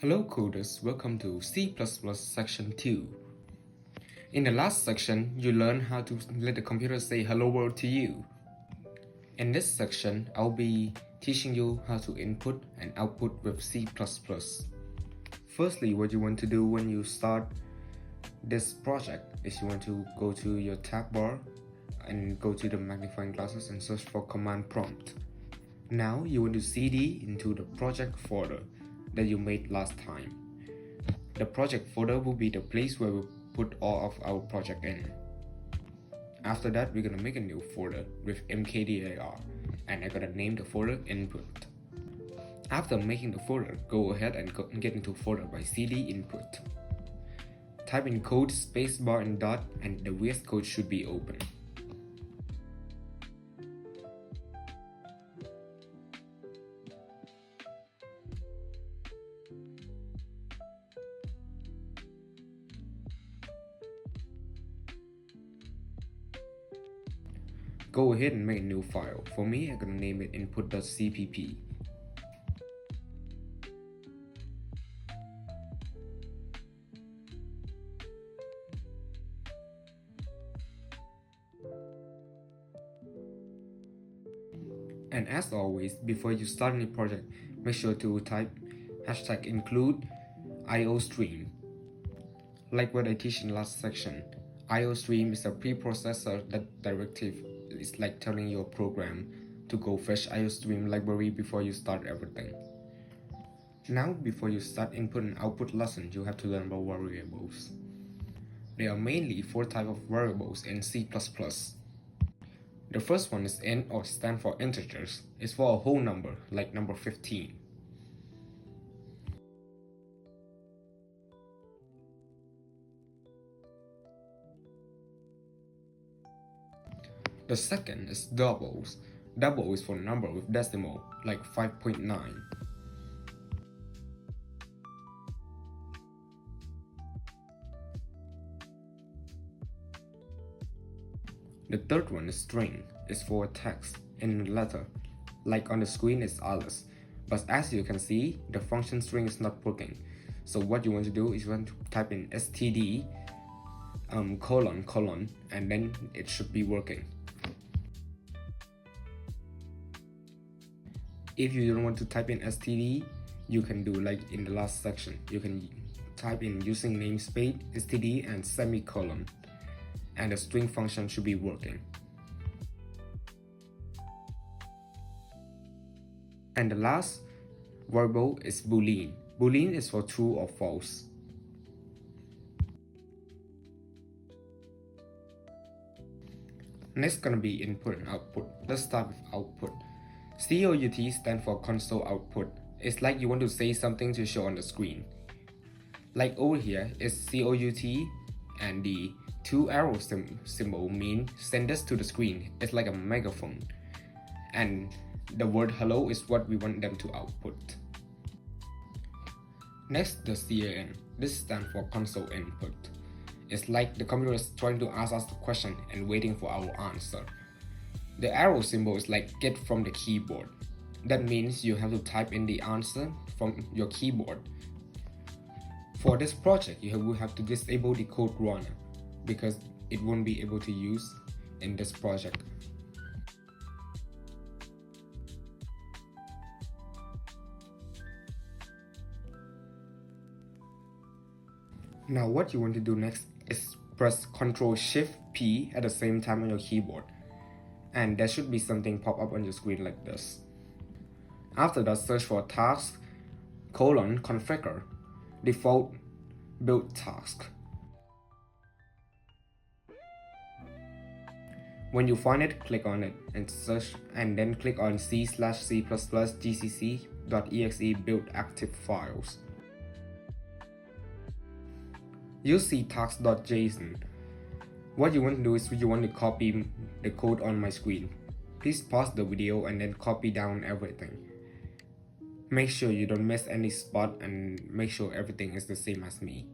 Hello coders, welcome to C++ section 2. In the last section, you learned how to let the computer say hello world to you. In this section, I'll be teaching you how to input and output with C++. Firstly, what you want to do when you start this project is you want to go to your tab bar and go to the magnifying glasses and search for command prompt. Now you want to cd into the project folder that you made last time. The project folder will be the place where we put all of our project in. After that, we're gonna make a new folder with mkdir, and I'm gonna name the folder input. After making the folder, go ahead and get into folder by cd input. Type in code spacebar and dot, and the VS Code should be open. Go ahead and make a new file. For me, I'm gonna name it input.cpp. And as always, before you start any project, make sure to type #include iostream. Like what I teach in last section, iostream is a preprocessor directive. It's like telling your program to go fetch iostream library before you start everything. Now, before you start input and output lesson, you have to learn about variables. There are mainly 4 types of variables in C++. The first one is int, or stand for integers. It's for a whole number, like number 15. The second is doubles. Double is for a number with decimal, like 5.9. The third one is string. It's for text in a letter, like on the screen is Alice. But as you can see, the function string is not working. So what you want to do is you want to type in std colon, and then it should be working. If you don't want to type in std, you can do like in the last section. You can type in using namespace std and semicolon, and the string function should be working. And the last variable is boolean. Boolean is for true or false. Next gonna be input and output. Let's start with output. COUT stands for console output. It's like you want to say something to show on the screen. Like over here is COUT, and the 2 arrow symbol mean send us to the screen. It's like a megaphone. And the word hello is what we want them to output. Next, the CAN. This stands for console input. It's like the computer is trying to ask us the question and waiting for our answer. The arrow symbol is like get from the keyboard. That means you have to type in the answer from your keyboard. For this project, you will have to disable the code runner because it won't be able to use in this project. Now what you want to do next is press Ctrl+Shift+P at the same time on your keyboard, and there should be something pop up on your screen like this. After that, search for task configure default build task. When you find it, click on it and search, and then click on c/c++gcc.exe build active files. You'll see task.json. What you want to do is you want to copy the code on my screen. Please pause the video and then copy down everything. Make sure you don't miss any spot and make sure everything is the same as me.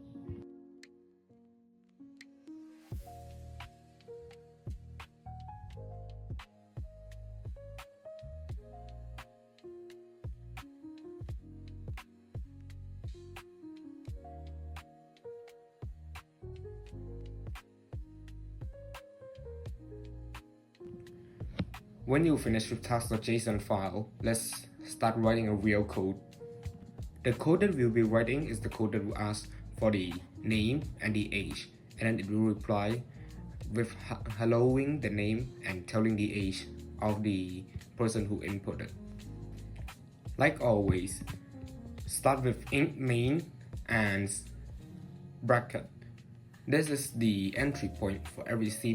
When you finish with task.json file, let's start writing a real code. The code that we'll be writing is the code that will ask for the name and the age, and then it will reply with helloing the name and telling the age of the person who inputted. Like always, start with int main and bracket. This is the entry point for every C++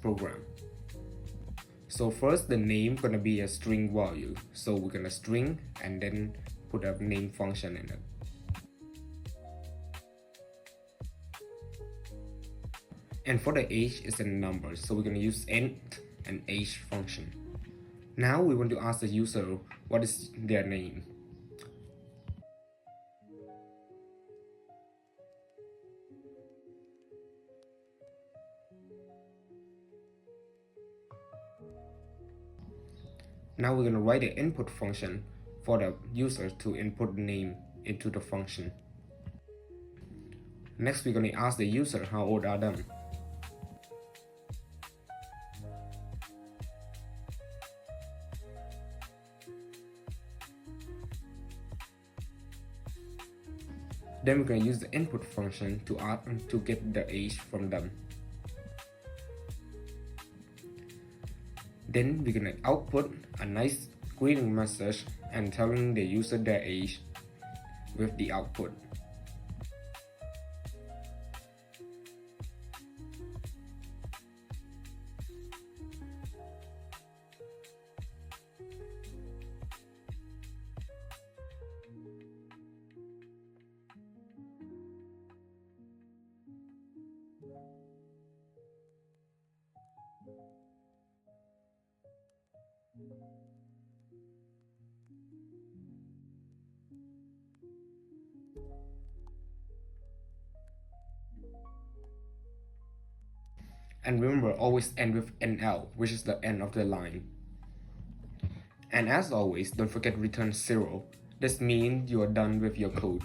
program. So first, the name gonna be a string value. So we're gonna string and then put a name function in it. And for the age, it's a number. So we're gonna use int and age function. Now we want to ask the user what is their name. Now we're going to write an input function for the user to input the name into the function. Next, we're going to ask the user how old are them. Then we're going to use the input function to get the age from them. Then we're going to output a nice greeting message and telling the user their age with the output. And remember, always end with NL, which is the end of the line. And as always, don't forget return 0. This means you are done with your code.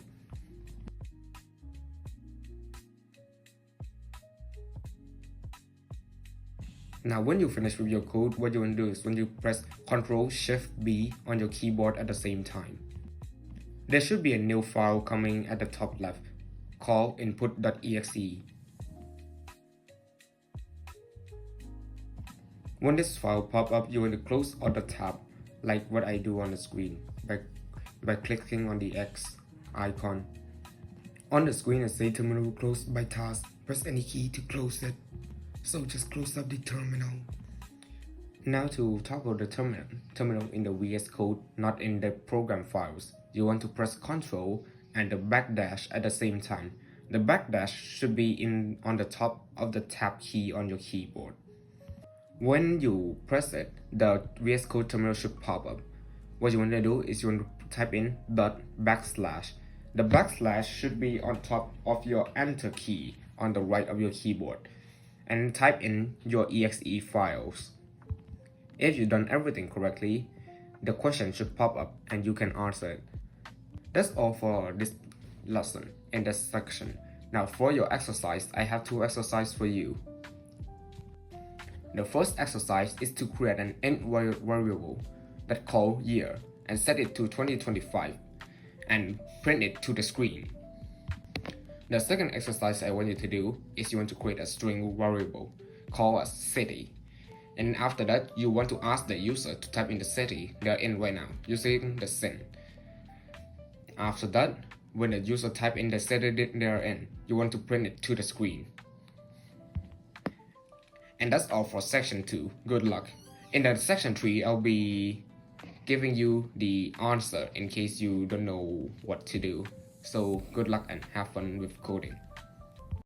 Now when you finish with your code, what you want to do is when you press Ctrl-Shift-B on your keyboard at the same time, there should be a new file coming at the top left called input.exe. When this file pop up, you want to close all the tab like what I do on the screen by clicking on the X icon. On the screen it says terminal closed by task. Press any key to close it. So just close up the terminal. Now to toggle the terminal in the VS Code, not in the program files, you want to press Ctrl and the backdash at the same time. The backdash should be on the top of the tab key on your keyboard. When you press it, the VS Code terminal should pop up. What you want to do is you want to type in /. The backslash should be on top of your enter key on the right of your keyboard, and type in your exe files. If you've done everything correctly, the question should pop up and you can answer it. That's all for this lesson in this section. Now for your exercise, I have 2 exercises for you. The first exercise is to create an int variable that called year and set it to 2025 and print it to the screen. The second exercise I want you to do is you want to create a string variable called as city. And after that, you want to ask the user to type in the city they're in right now using the send. After that, when the user type in the city they're in, you want to print it to the screen. And that's all for section 2. Good luck. In the section 3, I'll be giving you the answer in case you don't know what to do. So good luck and have fun with coding.